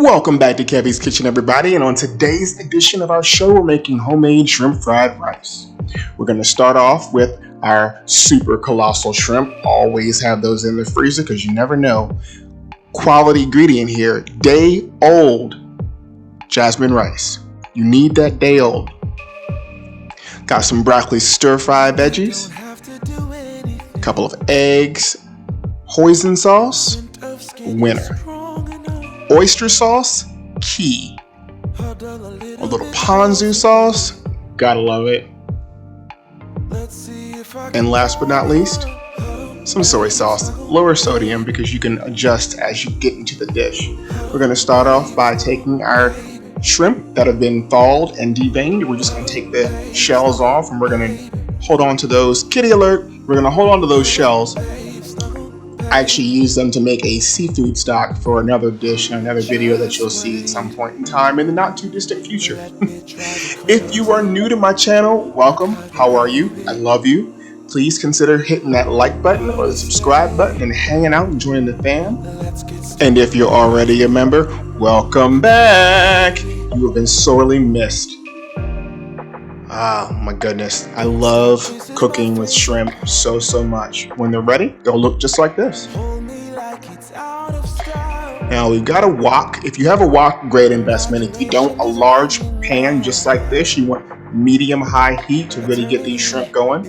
Welcome back to Kevy's Kitchen, everybody, and on today's edition of our show, we're making homemade shrimp fried rice. We're going to start off with our super colossal shrimp. Always have those in the freezer because you never know. Quality ingredient here, day old jasmine rice. You need that day old. Got some broccoli stir-fry veggies, a couple of eggs, hoisin sauce, winner. Oyster sauce, key. A little Ponzu sauce, gotta love it. And last but not least, some soy sauce, lower sodium because you can adjust as you get into the dish. We're gonna start off by taking our shrimp that have been thawed and deveined. We're just gonna take the shells off and we're gonna hold on to those, kitty alert, we're gonna hold on to those shells. I actually use them to make a seafood stock for another dish and another video that you'll see at some point in time in the not too distant future. If you are new to my channel, welcome. How are you? I love you. Please consider hitting that like button or the subscribe button and hanging out and joining the fam. And if you're already a member, welcome back. You have been sorely missed. Oh my goodness, I love cooking with shrimp so much. When they're ready, they'll look just like this. Now we've got a wok. If you have a wok, great investment. If you don't, a large pan just like this. You want medium-high heat to really get these shrimp going.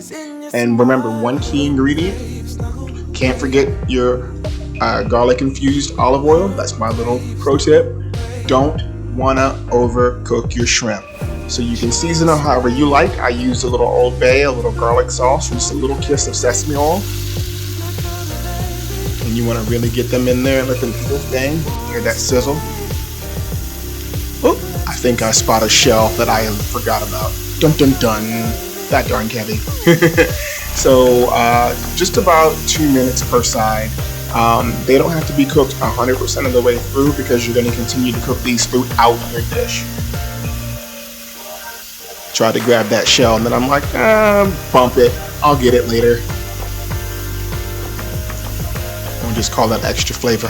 And remember, one key ingredient, can't forget your garlic-infused olive oil. That's my little pro tip. Don't want to overcook your shrimp. So you can season them however you like. I used a little Old Bay, a little garlic sauce, and just a little kiss of sesame oil. And you want to really get them in there and let them do their thing. Hear that sizzle? Oh, I think I spot a shell that I forgot about. Dun dun dun. That darn Kevy. So just about 2 minutes per side. They don't have to be cooked 100% of the way through because you're going to continue to cook these throughout your dish. Tried to grab that shell and then I'm like, bump it. I'll get it later. We'll just call that extra flavor.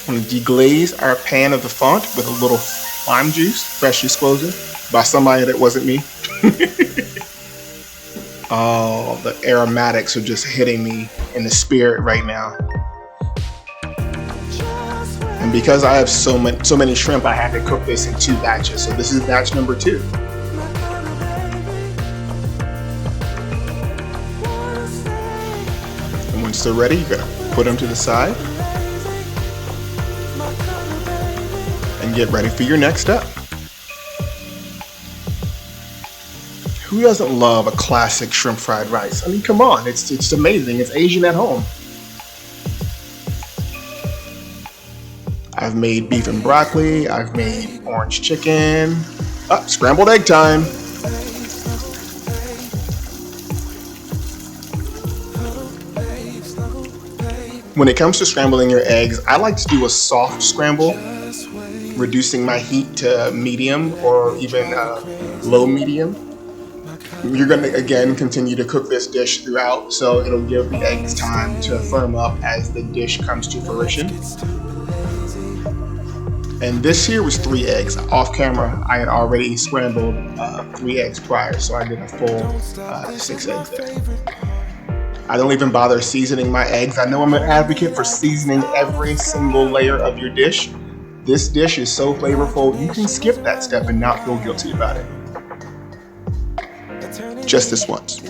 I'm going to deglaze our pan of the font with a little lime juice, freshly squeezed by somebody that wasn't me. Oh, the aromatics are just hitting me in the spirit right now. And because I have so many shrimp, I had to cook this in 2 batches. So this is batch number 2. And once they're ready, you're gonna put them to the side and get ready for your next step. Who doesn't love a classic shrimp fried rice? I mean, come on, it's amazing. It's Asian at home. I've made beef and broccoli, I've made orange chicken, scrambled egg time. When it comes to scrambling your eggs, I like to do a soft scramble, reducing my heat to medium or even low medium. You're going to, again, continue to cook this dish throughout, so it'll give the eggs time to firm up as the dish comes to fruition. And this here was 3 eggs. Off camera, I had already scrambled 3 eggs prior, so I did a full 6 eggs there. I don't even bother seasoning my eggs. I know I'm an advocate for seasoning every single layer of your dish. This dish is so flavorful, you can skip that step and not feel guilty about it. Just this once.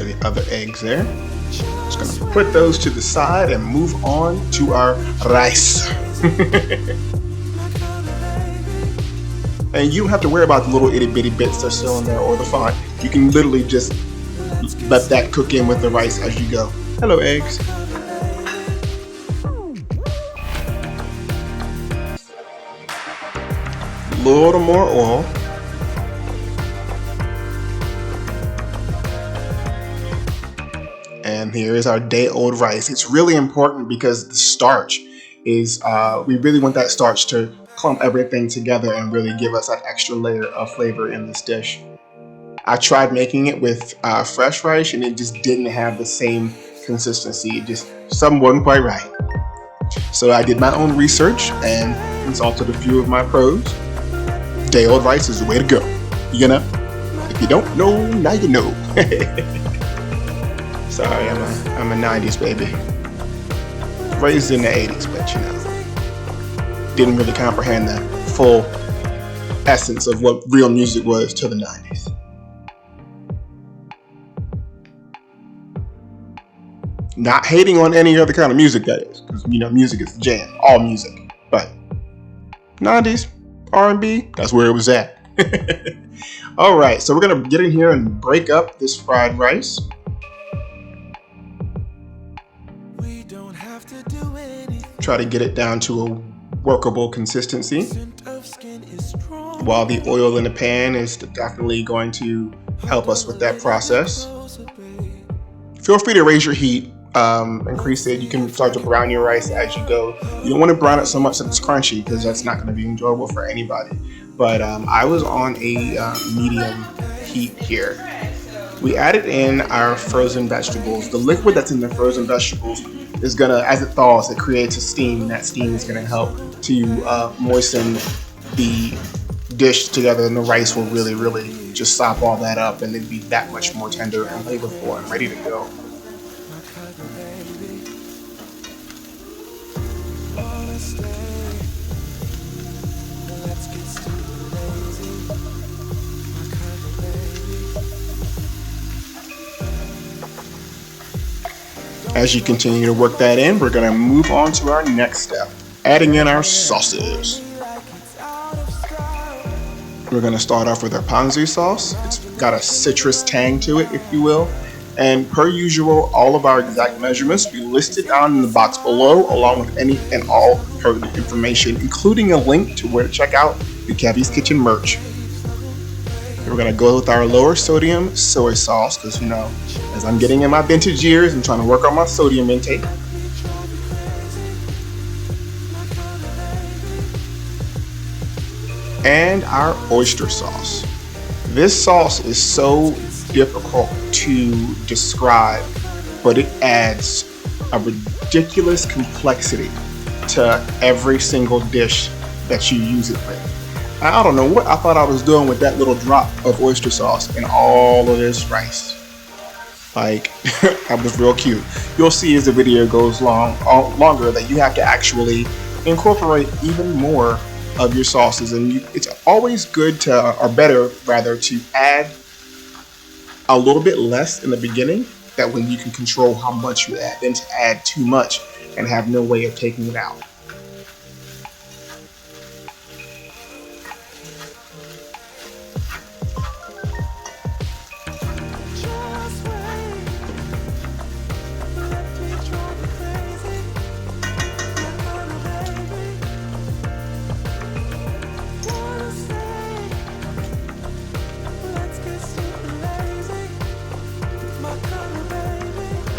The other eggs there. Just gonna put those to the side and move on to our rice. And you don't have to worry about the little itty bitty bits that's still in there or the font. You can literally just let that cook in with the rice as you go. Hello, eggs. A little more oil. And here is our day-old rice. It's really important because the starch is, we really want that starch to clump everything together and really give us that extra layer of flavor in this dish. I tried making it with fresh rice and it just didn't have the same consistency. It just, something wasn't quite right. So I did my own research and consulted a few of my pros. Day-old rice is the way to go. You know? If you don't know, now you know. Sorry, I'm a 90s baby. Raised in the 80s, but you know, didn't really comprehend the full essence of what real music was till the 90s. Not hating on any other kind of music, that is, because you know, music is the jam, all music. But 90s R&B, that's where it was at. All right, so we're gonna get in here and break up this fried rice. Try to get it down to a workable consistency. While the oil in the pan is definitely going to help us with that process. Feel free to raise your heat. Increase it. You can start to brown your rice as you go. You don't want to brown it so much that it's crunchy because that's not going to be enjoyable for anybody. But I was on a medium heat here. We added in our frozen vegetables. The liquid that's in the frozen vegetables is gonna, as it thaws, it creates a steam, and that steam is gonna help to moisten the dish together, and the rice will really just sop all that up, and it'd be that much more tender and flavorful and ready to go. As you continue to work that in, we're going to move on to our next step, adding in our sauces. We're going to start off with our Ponzu sauce. It's got a citrus tang to it, if you will. And per usual, all of our exact measurements will be listed down in the box below, along with any and all pertinent information, including a link to where to check out the Kevy's Kitchen merch. We're going to go with our lower sodium soy sauce because, you know, as I'm getting in my vintage years, I'm trying to work on my sodium intake. And our oyster sauce. This sauce is so difficult to describe, but it adds a ridiculous complexity to every single dish that you use it with. I don't know what I thought I was doing with that little drop of oyster sauce in all of this rice. Like, that was real cute. You'll see as the video goes longer that you have to actually incorporate even more of your sauces, and it's always good to, or better rather, to add a little bit less in the beginning. That way you can control how much you add, than to add too much and have no way of taking it out.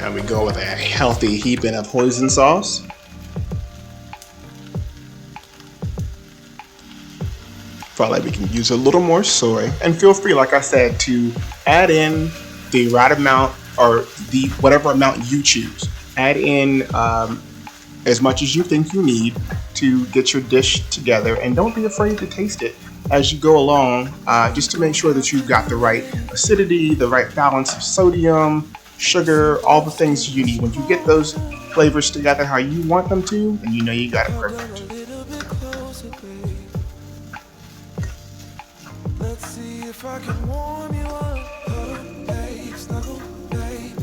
And we go with a healthy heaping of hoisin sauce. Felt like we can use a little more soy. And feel free, like I said, to add in the right amount, or the whatever amount you choose. Add in as much as you think you need to get your dish together, and don't be afraid to taste it as you go along, just to make sure that you've got the right acidity, the right balance of sodium, sugar, all the things you need. When you get those flavors together how you want them to, and you know you got it perfect. Let's see if I can warm you up. Oh, babe, snuggle, babe.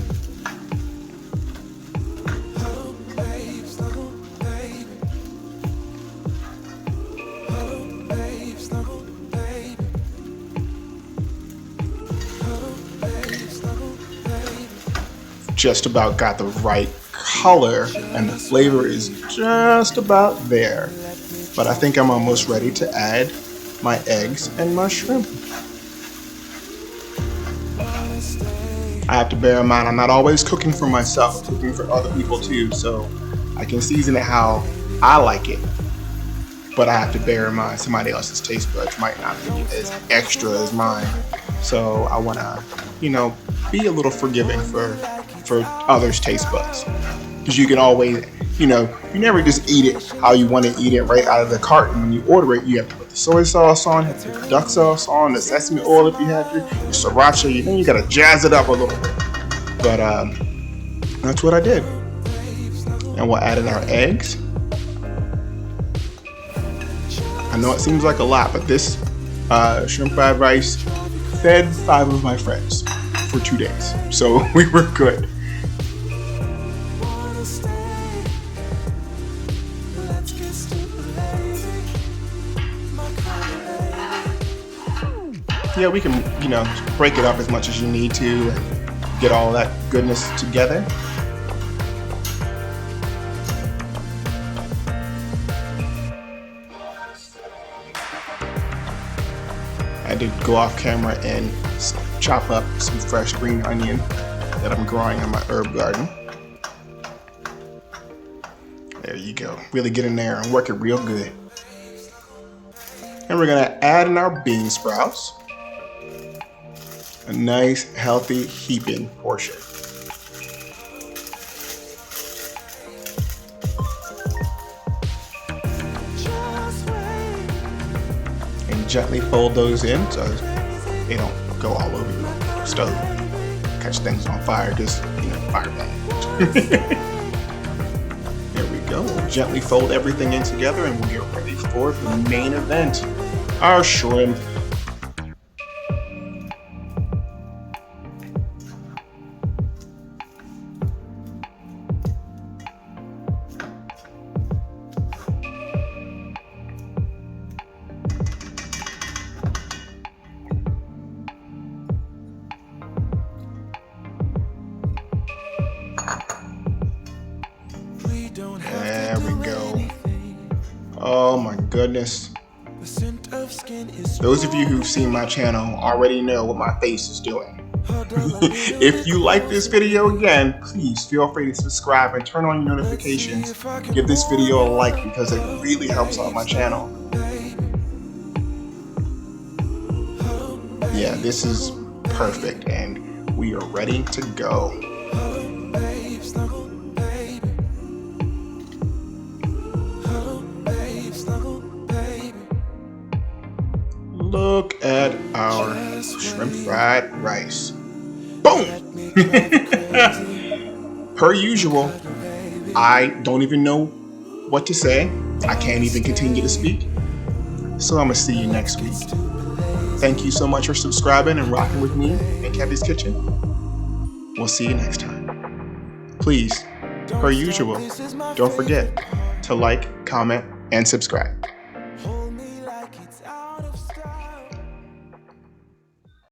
Oh, babe, snuggle, babe. Oh, babe, snuggle, babe. Oh, babe, snuggle, babe. Just about got the right color, and the flavor is just about there. But I think I'm almost ready to add my eggs and my shrimp. I have to bear in mind, I'm not always cooking for myself, I'm cooking for other people too, so I can season it how I like it. but I have to bear in mind somebody else's taste buds might not be as extra as mine. So I want to, be a little forgiving for others' taste buds. Because you can always, you never just eat it how you want to eat it right out of the carton. When you order it, you have to put the soy sauce on, you have to put the duck sauce on, the sesame oil if you have to, your sriracha, you got to jazz it up a little bit. But that's what I did. And we'll add in our eggs. I know it seems like a lot, but this shrimp fried rice fed 5 of my friends for 2 days. So we were good. Yeah, we can, break it up as much as you need to and get all that goodness together. I did go off camera and chop up some fresh green onion that I'm growing in my herb garden. There you go. Really get in there and work it real good. And we're gonna add in our bean sprouts. A nice, healthy, heaping portion. And gently fold those in so they don't go all over your stove. Catch things on fire, just, fire bad. There we go. We'll gently fold everything in together and we'll get ready for the main event, our shrimp. There we go. Oh my goodness. Those of you who've seen my channel already know what my face is doing. If you like this video again, please feel free to subscribe and turn on your notifications. Give this video a like because it really helps out my channel. Yeah, this is perfect and we are ready to go. Look at our shrimp fried rice. Boom! Per usual, I don't even know what to say. I can't even continue to speak. So I'm gonna see you next week. Thank you so much for subscribing and rocking with me in Kevin's Kitchen. We'll see you next time. Please, per usual, don't forget to like, comment, and subscribe.